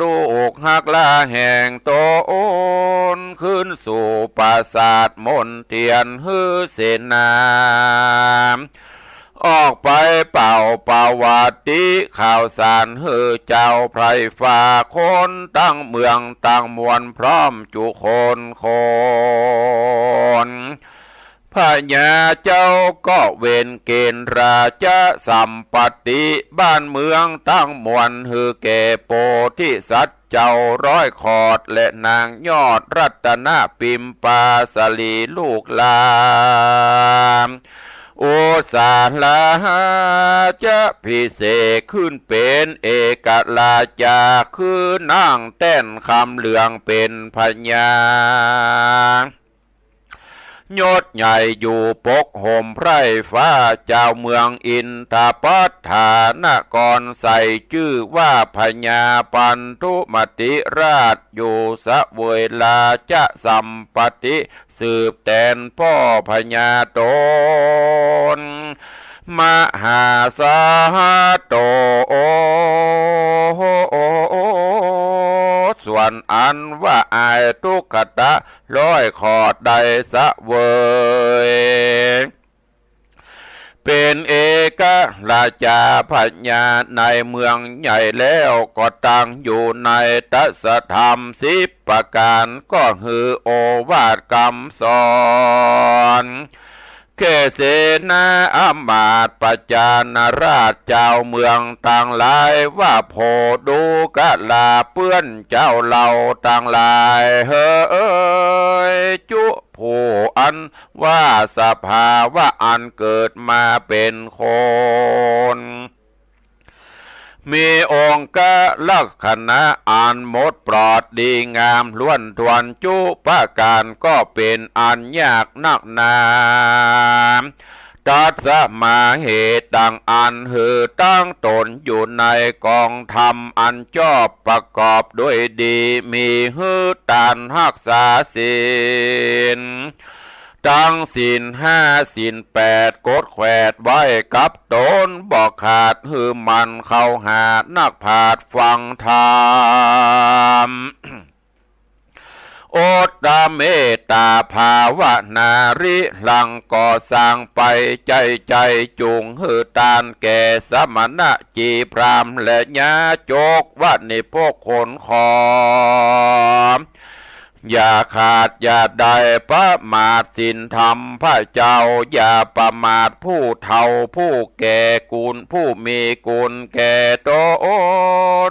ลูกฮักลาแห่งโตนขึ้นสู่ปราสาทมนเทียนฮือเสนาออกไปเป่าปาวาติข่าวสารฮือเจ้าไพรฟ้าคนตั้งเมืองตั้งมวลพร้อมจุคนพญาเจ้าก็เวนเกณฑ์ราชสัมปติบ้านเมืองตั้งมวลฮือแก่โพธิสัตว์ เจ้าร้อยขอดและนางยอดรัตนปิมปาสลีลูกหลานโอสาลาจะพิเศษขึ้นเป็นเอกลาจาคือนั่งแต้นคำเหลืองเป็นพญายศใหญ่อยู่ปกห่มไพร่ฟ้าเจ้าเมืองอินทปัฏฐานกรใส่ชื่อว่าพญาปันธุมติราชอยู่สะเวยลาจะสัมปติสืบแทนพ่อพญาตนมหาสาโตส่วนอันว่าอายทุกขตะร้อยขอดใดสะเวยเป็นเอกราชาพญาในเมืองใหญ่แล้วก็ตั้งอยู่ในตัสธรรม10ประการก็คือโอวาทคำสอนเกเสนาอมาตย์ปจานราชเจ้าเมืองต่างหลายว่าโพดูกะลาเปื้อนเจ้าเหล่าต่างหลายเฮ้ยจุผู้อันว่าสภาวะอันเกิดมาเป็นคนมีองค์กะลักษณะอันหมดปลอดดีงามล้วนทวนจุปการก็เป็นอันยากนักหนาตัดสมาเหตุดังอันหือตั้งตนอยู่ในกองธรรมอันชอบประกอบด้วยดีมีหือตานรักษาศีลตั้งศีล5ศีล8กดแขวดไว้กับตนบอกขาดหือมันเข้าหานักผาดฟังธรรมโอตตะเมตตาภาวนาริหลังก่อสร้างไปใจจุงหือตานแก่สมณะจีพรามและญาโจกวัดในพวกคนขออย่าขาดอย่าได้ประมาทศีลธรรมพระเจ้าอย่าประมาทผู้เฒ่าผู้แก่กุลผู้มีกุลแก่ต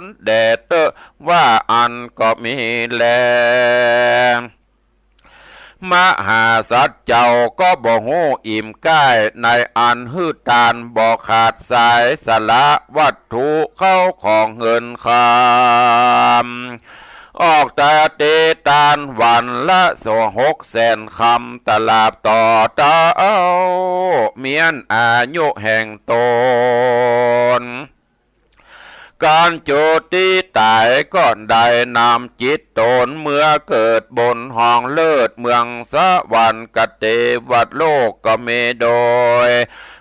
นแดดเตอว่าอันก็มีแลมหาสัจเจ้าก็บ่ฮู้อิ่มก้ายในอันหื้อตานบ่ขาดสายสละวัตถุเข้าของเงินคำออกแต่เตตานวันละ600,000 คำตลาบต่อเต้าเมียนอายุแห่งตนการโจตีตายก็ได้นำจิตตนเมื่อเกิดบนห้องเลิศเมืองสวรรค์กเตวัดโลกก็เมโดย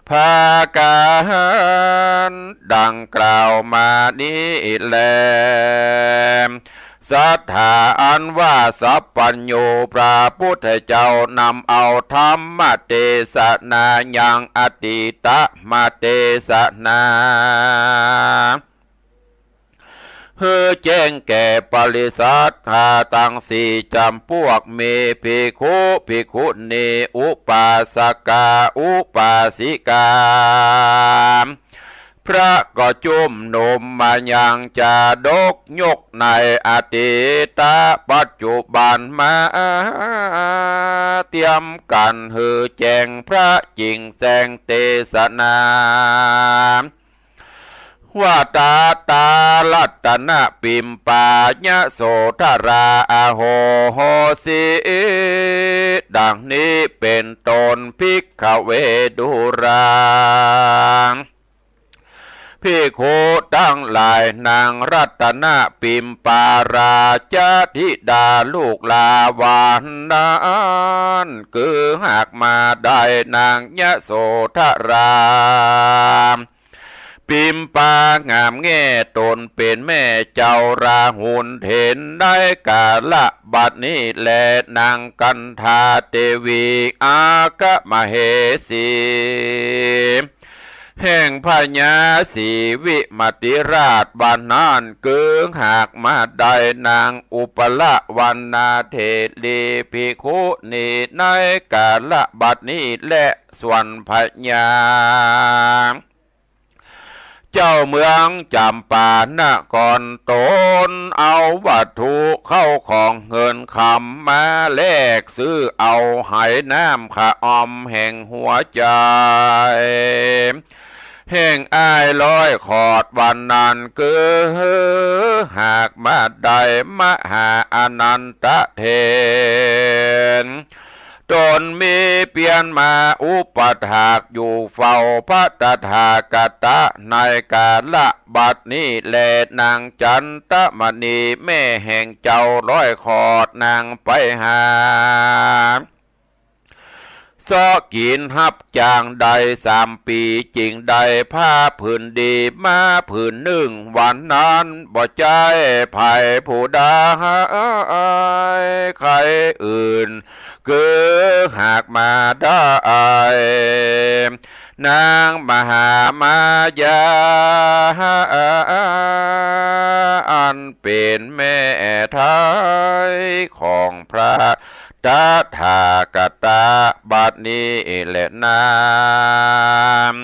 ภาการดังกล่าวมานี้แลสัทธาอันว่าสัพพัญโยพระพุทธเจ้านำเอาธรรมเทศนายังอติตะมาเทศนาเฮือแจ้งแก่ปริสัทธาตั้งสี่จำพวกเมภิกขุภิกขุณีอุปาสกาอุปาสิกาพระก็จุ่มหนุ่มมายังจะดกยกในอดีตปัจจุบันมาเตรียมกันหือแจ้งพระจริงแสงเทศนาว่าตาลัตนะปิมปายะโสธราอาโหโหสิดังนี้เป็นตนภิกขเวดุราภิกขุตั้งหลายนางรัตนปิมปาราชธิดาลูกลาวานนั้นคือหากมาได้นางยะโสธราปิมปางามแง่ตนเป็นแม่เจ้าราหุลเห็นได้กาละบัดนี้แลนางกันธาเทวีอากะมเหสีแห่งพญาสีวิมติราชบานนานเกืองหากมาได้นางอุปละวันนาเทลีภิกขุณีในกาละบัดนี้และส่วนพญา เจ้าเมืองจำปานครตนเอาวัตถุเข้าของเงินคำมาแลกซื้อเอาไหน้ำขะอมแห่งหัวใจแห่งอ้ายลอยขอดวันนั้นเกือหากมาได้มหาอนันตเทนตนมีเปลี่ยนมาอุปถากอยู่เฝ้าพระตถากตะในกาละบัดนี้แลนางจันตมณีแม่แห่งเจ้าร้อยขอดนางไปหาซอกินหับจางใด3 ปีจริงใดผ้าผืนดีมาผืนหนึ่งวันนั้นบ่ใจไผ่ผู้ใดใครอื่นคือหากมาได้นางมหามายาอันเป็นแม่ไทยของพระตถากตาบัดนี้แหละนาม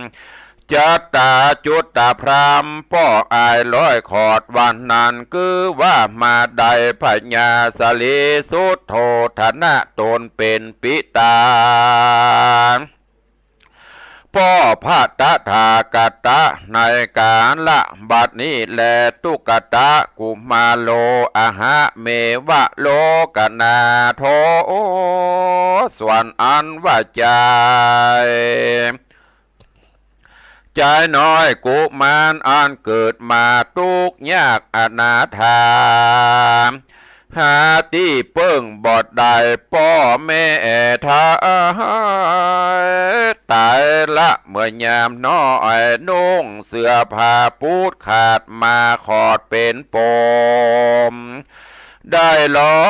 จัตตาจุตตาพรามป้ออายร้อยขอดวันนั้นคือว่ามาได้พญาสลีสุทโธธนะตนเป็นปิตาพ่อพระตถากตะในการละบัดนี้แลตุกตะกุมาโลอาหะเมวะโลกนาโทส่วนอันว่าใจน้อยกุมารอันเกิดมาทุกข์ยากอนาถาหาที่เปิ้งบอดได้พ่อแม่ทายตายละเมื่อยามน้อยนุ่งเสื้อผ้าปูดขาดมาขอดเป็นปมได้ร้อ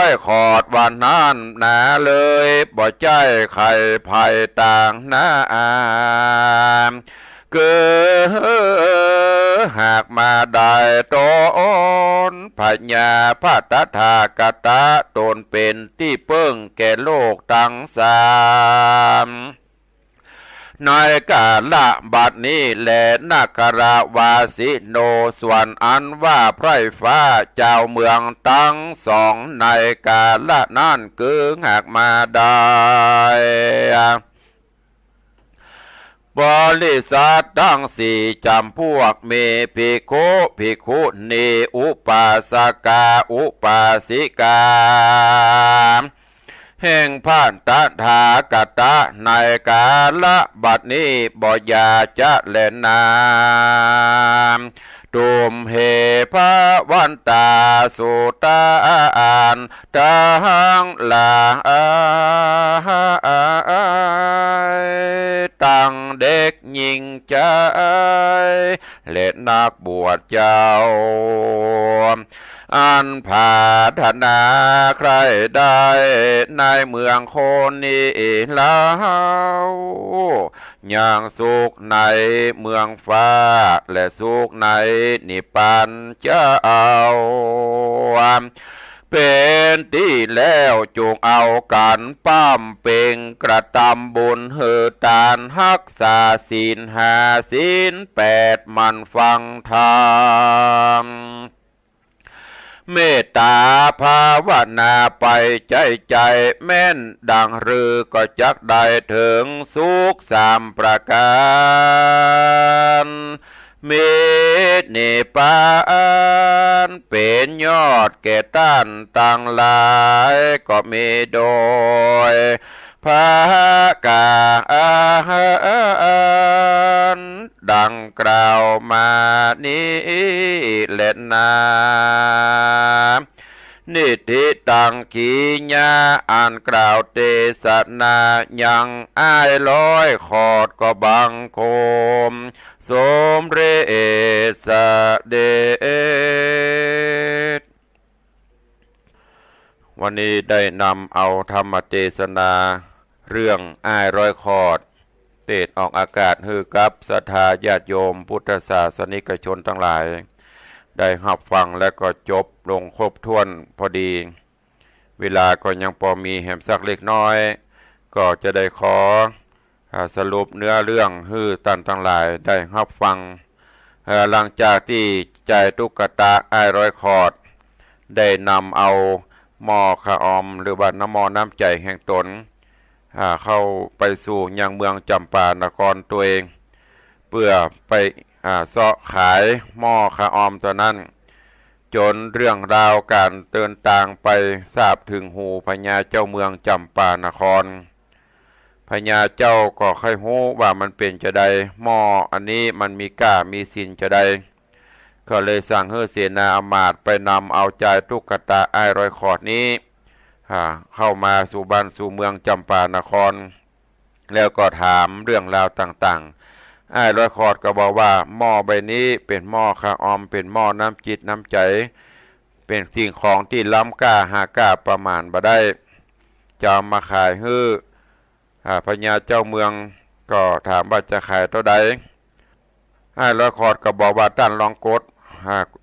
ยขอดวันนั้นหนาเลยบ่ใจไข่ไผ่ต่างหน้าเกิดหากมาได้ตนพญาพระตถากตะตนเป็นที่เปิ้งแก่โลกทั้งสามในกาละบัดนี้แลนาคราวาสิโนส่วนอันว่าไพร่ฟ้าเจ้าเมืองทั้งสองในกาละนั้นคือหากมาได้บริษัททั้งสี่จำพวกเมภิกขุภิกขุณีอุปาสกาอุปาสิกาแห่งพระตถากตะในกาละบัดนี้บ่อยาจะเล่นน้ำตุมเหพระวันตาสุตานตังลาตั้งเด็กหญิงใจเล่นนักบวชเจ้าอันผาธนาใครได้ในเมืองโคนนี้แล้วอย่างสุขในเมืองฟ้าและสุขในนิพพานเจ้าเป็นที่แล้วจงเอากันป้ามเป่งกระทำบุญเฮตานรักษาศีล5 ศีล 8มันฟังธรรมเมตตาภาวนาไปใจแม่นดังรือก็จักได้ถึงสุข3 ประการเมตนิพพานเป็นยอดแก่ต้านต่างหลายก็มีโดยพระกาดังกล่าวมานี้แหละนานิธิตังขีญาอ่านกล่าวเทศนายังอ้ายร้อยขอดก็บังคมสมเรศเดชวันนี้ได้นำเอาธรรมเทศนาเรื่องอ้ายร้อยขอดเทศออกอากาศฮือกับศรัทธาญาติโยมพุทธศาสนิกชนทั้งหลายได้รับฟังและก็จบลงครบถ้วนพอดีเวลาก็ยังพอมีแหมสักเล็กน้อยก็จะได้ขอสรุปเนื้อเรื่องฮือท่านทั้งหลายได้รับฟัง หลังจากที่ใจตุกตาอ้ายร้อยคอดได้นำเอาหม้อขะออมหรือว่าน้ำมอน้ำใจแห่งตนเข้าไปสู่ยังเมืองจำปานครตัวเองเพื่อไปเสาะขายหม้อขะออมตัวนั้นจนเรื่องราวการเดินทางไปทราบถึงหูพญาเจ้าเมืองจำปานครพญาเจ้าก็ค่อยหู้ว่ามันเป็นจะใดหม้ออันนี้มันมีก้ามีสินจะใดก็เลยสั่งให้เสนาอำมาตย์ไปนำเอาใจตุ๊กตาอ้ายร้อยขอดนี้เข้ามาสู่บ้านสู่เมืองจำปานครแล้วก็ถามเรื่องราวต่างๆอ้ายร้อยขอดก็บอกว่าหม้อใบนี้เป็นหม้อขะออมเป็นหม้อน้ำจิตน้ำใจเป็นสิ่งของที่ล้ำค่าหาค่าประมาณบ่ได้จะมาขายให้พญาเจ้าเมืองก็ถามว่าจะขายเท่าใดอ้ายร้อยขอดก็บอกว่าท่านลองกด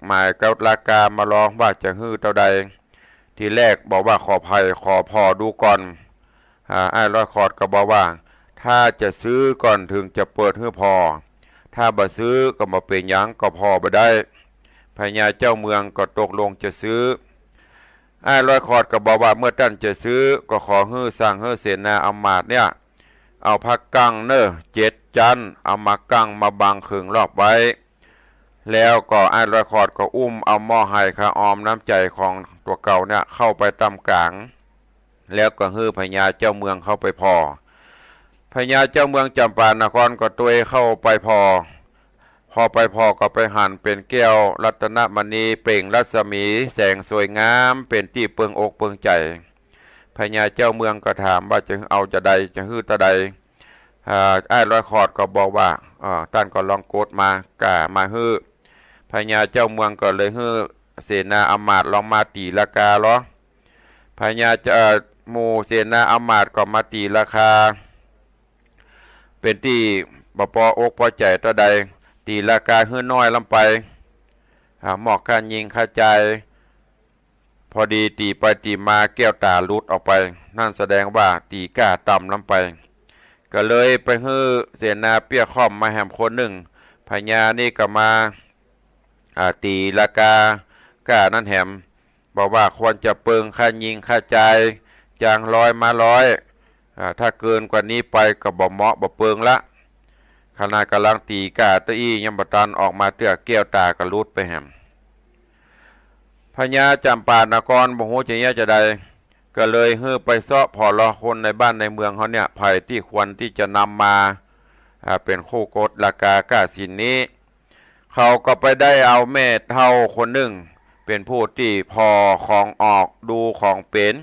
หมายกับราคามาลองว่าจะฮื้อเท่าใดทีแรกบอกว่าขอภัยขอพอดูก่อนอ้ายร้อยขอดก็บอกว่าถ้าจะซื้อก่อนถึงจะเปิดฮื้อพอถ้าบ่ซื้อก็มาเป็นหยังก็พอบ่ได้พญาเจ้าเมืองก็ตกลงจะซื้ออ้ายร้อยขอดก็บอกว่าเมื่อท่านจะซื้อก็ขอฮื้อสั่งฮื้อเสนาอำมาตย์เนี่ยเอาพักกัง7 จันเอามากังมาบังขึงรอบไว้แล้วก็อ้ายร้อยขอดก็อุ้มเอาหม้อไห้ขะออมน้ำใจของตัวเก่าเนี่ยเข้าไปตำกลางแล้วก็ฮื้อพญาเจ้าเมืองเข้าไปพอพญาเจ้าเมืองจำปานครก็ตัวเข้าไปพอไปพอก็ไปหั่นเป็นแก้วรัตนมณีเปล่งรัศมีแสงสวยงามเป็นที่เปิงอกเปิงใจพญาเจ้าเมืองก็ถามว่าจะเอาจะใดจะฮื้อตะใดอ้ายร้อยขอดก็บอกว่าท่านก็ลองกดมากะมาฮื้อพญาเจ้าเมืองก็เลยฮื้อเสนาอำมาตย์ลองมาตีราคาเหรอพญาหมู่เสนาอำมาตย์ก็มาตีราคาเป็นที่บ่พออกพอใจตะใดตีราคาฮื้อน้อยลำไปหมอกการยิงค่าใจพอดีตีไปตีมาแก้วตาหลุดออกไปนั่นแสดงว่าตีก้าต่ำลำไปก็เลยไปฮื้อเสนาเปี้ยค่อมมาแหมคนหนึ่งพญานี่ก็มาตีราคาก้านั่นแหมบอกว่าควรจะเปิงค่ายิงค่าใจจาง100 มา100ถ้าเกินกว่านี้ไปก็บ่เหมาะบ่เปิงละขณะกำลังตีก้าตะอี้ยังบ่ตันออกมาเตื้อแก้วตากระลุดไปแหมพญาจำปานครบ่ฮู้จะแย่จะใดก็เลยฮื้อไปเสาะพอรอคนในบ้านในเมืองเขาเนี่ยไผที่ควรที่จะนำมาเป็นคู่กฎราคาก้าสินนี้เขาก็ไปได้เอาแม่เฒ่าคนหนึ่งเป็นผู้ที่พอของออกดูของเป็น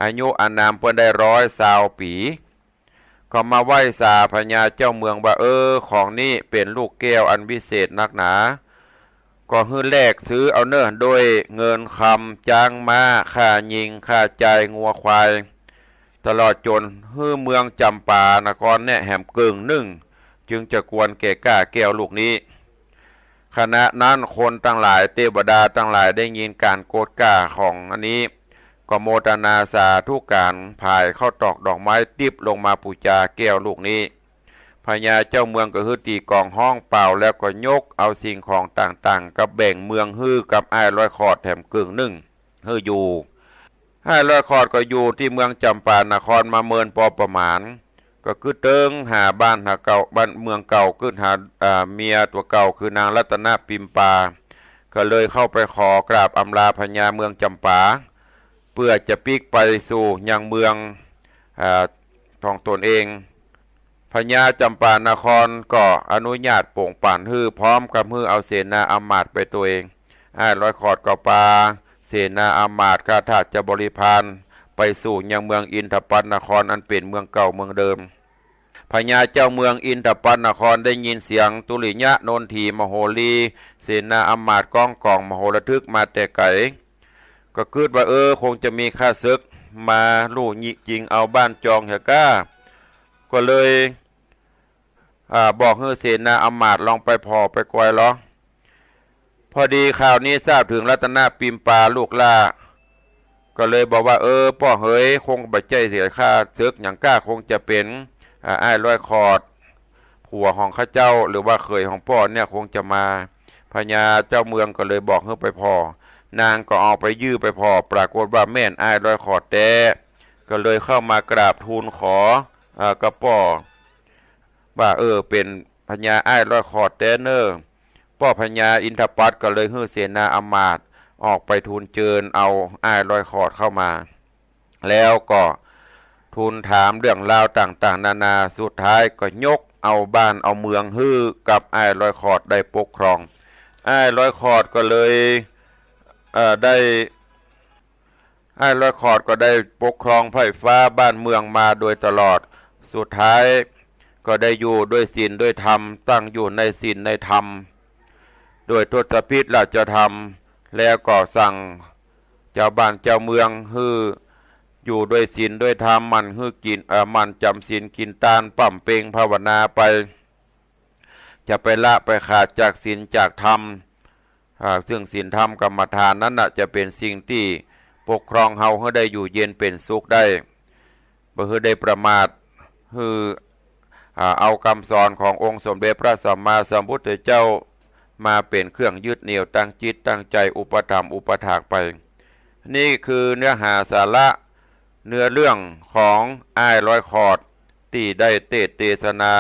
อายุอานามเพิ่นได้120 ปีก็มาไหว้สาพญาเจ้าเมืองว่าของนี้เป็นลูกแก้วอันวิเศษนักหนาก็ฮื้อแลกซื้อเอาเนื้อโดยเงินคำจ้างม้าค่ายิงค่าจ่ายงัวควายตลอดจนฮื้อเมืองจำปานครเนี่ยแหมเกิงนึ่งจึงจะกวนแก่ก้าแก้วลูกนี้ขณะนั้นคนตั้งหลายเทวดาตั้งหลายได้ยินการโกรธก้าของอันนี้ก็โมทนาสาธุการพายเข้าตอกดอกไม้ติบลงมาปูจาแก้วลูกนี้พญาเจ้าเมืองก็ฮื้อตีกองห้องเป่าแล้วก็ยกเอาสิ่งของต่างๆกับแบ่งเมืองฮื้อกับอ้ายร้อยขอดแถมกึ่งหนึ่งฮื้ออยู่อ้ายร้อยขอดก็อยู่ที่เมืองจำปานครมาเมินพอประมาณก็คือเติงหาบ้านหาเก่าบ้านเมืองเก่าขึ้นหาเมียตัวเก่าคือนางรัตนปิมปาก็เลยเข้าไปขอกราบอำลาพญาเมืองจำปาเพื่อจะปิกไปสู่ยังเมืองท้องตนเองพญาจำปานครก็อนุญาตโป่งป่านฮื้อพร้อมกับฮื้อเอาเสนาอำมาตย์ไปตัวเองอ้ายร้อยขอดก็ปาเสนาอำมาตย์ข้าทาสจะบริพารไปสู่ยังเมืองอินทปัตนครอันเป็นเมืองเก่าเมืองเดิมพญาเจ้าเมืองอินทปัตนครได้ยินเสียงตุลิยะโนนทีมโหรีเสนาอำมาตย์ก้องกองมโหระทึกมาแต่ไกลก็คิดว่าคงจะมีข้าศึกมาลู่ยิงเอาบ้านจองเฮก้าก็เลยบอกให้เสนาอำมาตย์ลองไปพอไปกวยล้อพอดีข่าวนี้ทราบถึงรัตนปิมปาลูกล่าก็เลยบอกว่าพ่อเฮยคงบัดใจเสียค่าศึกอย่างก้าคงจะเป็นอ้ายร้อยขอดผ ผัวของข้าเจ้าหรือว่าเคยของพ่อเนี่ยคงจะมาพญาเจ้าเมืองก็เลยบอกให้ไปพอนางก็ออกไปยื้อไปพอปรากฏว่าแม่นอ้ายร้อยขอดแต่ก็เลยเข้ามากราบทูลขอกระป๋อว่าเป็นพญาอ้ายร้อยขอดแต่เนอพ่อพญาอินทปัตก็เลยฮื้อเสนาอำมาตย์ออกไปทูลเจิญเอาอ้ายร้อยขอดเข้ามาแล้วก็ทูลถามเรื่องราวต่างๆนานาสุดท้ายก็ยกเอาบ้านเอาเมืองฮื้อกับอ้ายร้อยขอดได้ปกครองอ้ายร้อยขอดก็เลยได้อ้ายร้อยขอดก็ได้ปกครองไพร่ฟ้าบ้านเมืองมาโดยตลอดสุดท้ายก็ได้อยู่ด้วยศีลด้วยธรรมตั้งอยู่ในศีลในธรรมโดยทศพิธราชธรรมแล้วก็สั่งเจ้าบ้านเจ้าเมืองฮื้ออยู่ด้วยศีลด้วยธรรมมันฮื้อกินมันจำศีลกินตาลปั่มเปงภาวนาไปจะไปละไปขาดจากศีลจากธรรมซึ่งศีลธรรมกรรมฐานนั้นจะเป็นสิ่งที่ปกครองเฮาให้ได้อยู่เย็นเป็นสุขได้บ่ให้ได้ประมาทฮือเอาคำสอนขององค์สมเด็จพระสัมมาสัมพุทธเจ้ามาเป็นเครื่องยึดเหนี่ยวตั้งจิตตั้งใจอุปถัมภ์อุปถากไปนี่คือเนื้อหาสาระเนื้อเรื่องของอ้ายร้อยขอดที่ได้เทศนา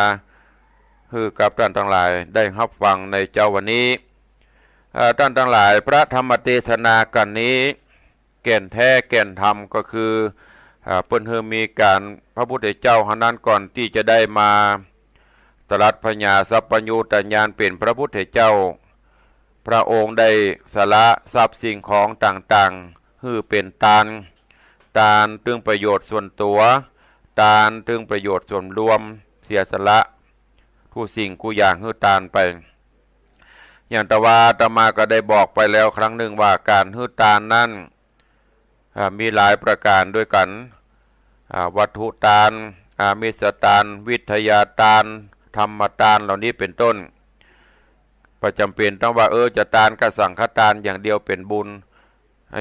คือกับท่านทั้งหลายได้รับฟังในเจ้าวันนี้ท่านทั้งหลายพระธรรมเทศนากันนี้แก่นแท้แก่นธรรมก็คือเปิ้นมีการพระพุทธเจ้าหานั้นก่อนที่จะได้มาตรัสพญาสัพพัญญูตญาณเป็นพระพุทธเจ้าพระองค์ได้สละทรัพย์สิ่งของต่างๆคือเป็นทานถึงประโยชน์ส่วนตัวทานถึงประโยชน์ส่วนรวมเสียสละทุกสิ่งกูอย่างคือทานไปอย่างตะวาตมาก็ได้บอกไปแล้วครั้งหนึ่งว่าการฮื้อทานนั้นมีหลายประการด้วยกันวัตถุทานอามิสทานวิทยาทานธรรมทานเหล่านี้เป็นต้นประจำเป็นต้องว่าจะทานกสังฆทานอย่างเดียวเป็นบุญ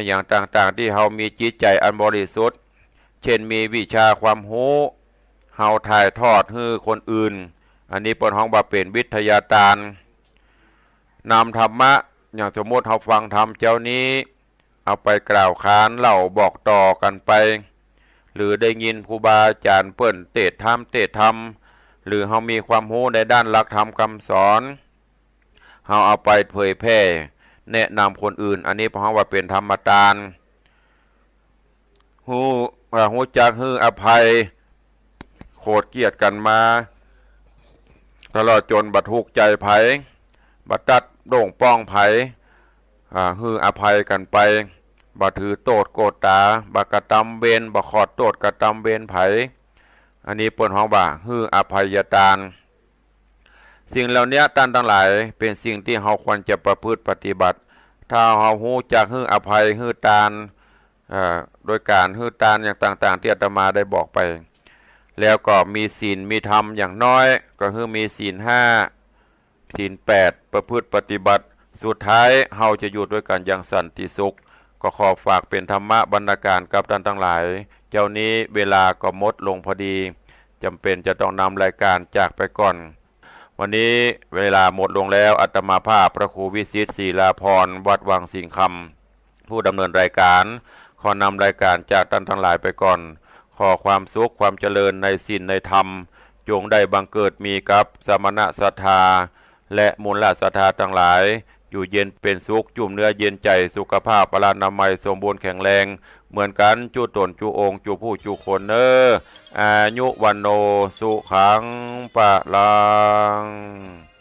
อย่างต่างๆที่เฮามีจิตใจอันบริสุทธิ์เช่นมีวิชาความรู้เฮาถ่ายทอดให้คนอื่นอันนี้เป็นห้องว่าเป็นวิทยาทานนำธรรมะอย่างสมมติเฮาฟังธรรมเจ้านี้เอาไปกล่าวขานเล่าบอกต่อกันไปหรือได้ยินครูบาอาจารย์เปิ้นเทศธรรมหรือเฮามีความรู้ในด้านหลักธรรมคำสอนเฮาเอาไปเผยแพร่แนะนำคนอื่นอันนี้เพราะว่าเป็นธรรมทานหูจักฮืออภัยโคตรเกลียดกันมาตลอดจนบัดทุกข์ใจไผบัดตัดโด่งป้องไผฮืออภัยกันไปบ่ถือโทษโกรธตาบ่กระทำเวรบ่ขอดโทษกระทำเวรไผอันนี้เปิ้นฮ้องว่าฮืออภัยทานสิ่งเหล่านี้ท่านทั้งหลายเป็นสิ่งที่เฮาควรจะประพฤติปฏิบัติถ้าเฮาฮู้จักฮืออภัยฮือทานโดยการฮือทานอย่างต่างๆที่อาตมาได้บอกไปแล้วก็มีศีลมีธรรมอย่างน้อยก็คือมีศีล5ศีล8ประพฤติปฏิบัติสุดท้ายเฮาจะอยู่ด้วยกันอย่างสันติสุขก็ขอฝากเป็นธรรมะบรรณาการกับท่านทั้งหลายเจ้านี้เวลาก็หมดลงพอดีจำเป็นจะต้องนำรายการจากไปก่อนวันนี้เวลาหมดลงแล้วอาตมาภาพพระครูวิสิตศรีลาภรณ์วัดวังสิงห์คำผู้ดำเนินรายการขอนำรายการจากท่านทั้งหลายไปก่อนขอความสุขความเจริญในศีลในธรรมจงได้บังเกิดมีกับสมณศรัทธาและมูลศรัทธาทั้งหลายอยู่เย็นเป็นสุขจุ่มเนื้อเย็นใจสุขภาพพลานามัยสมบูรณ์แข็งแรงเหมือนกันจูตนจูองค์จูผู้จูคนอายุวันโนสุขังปะลัง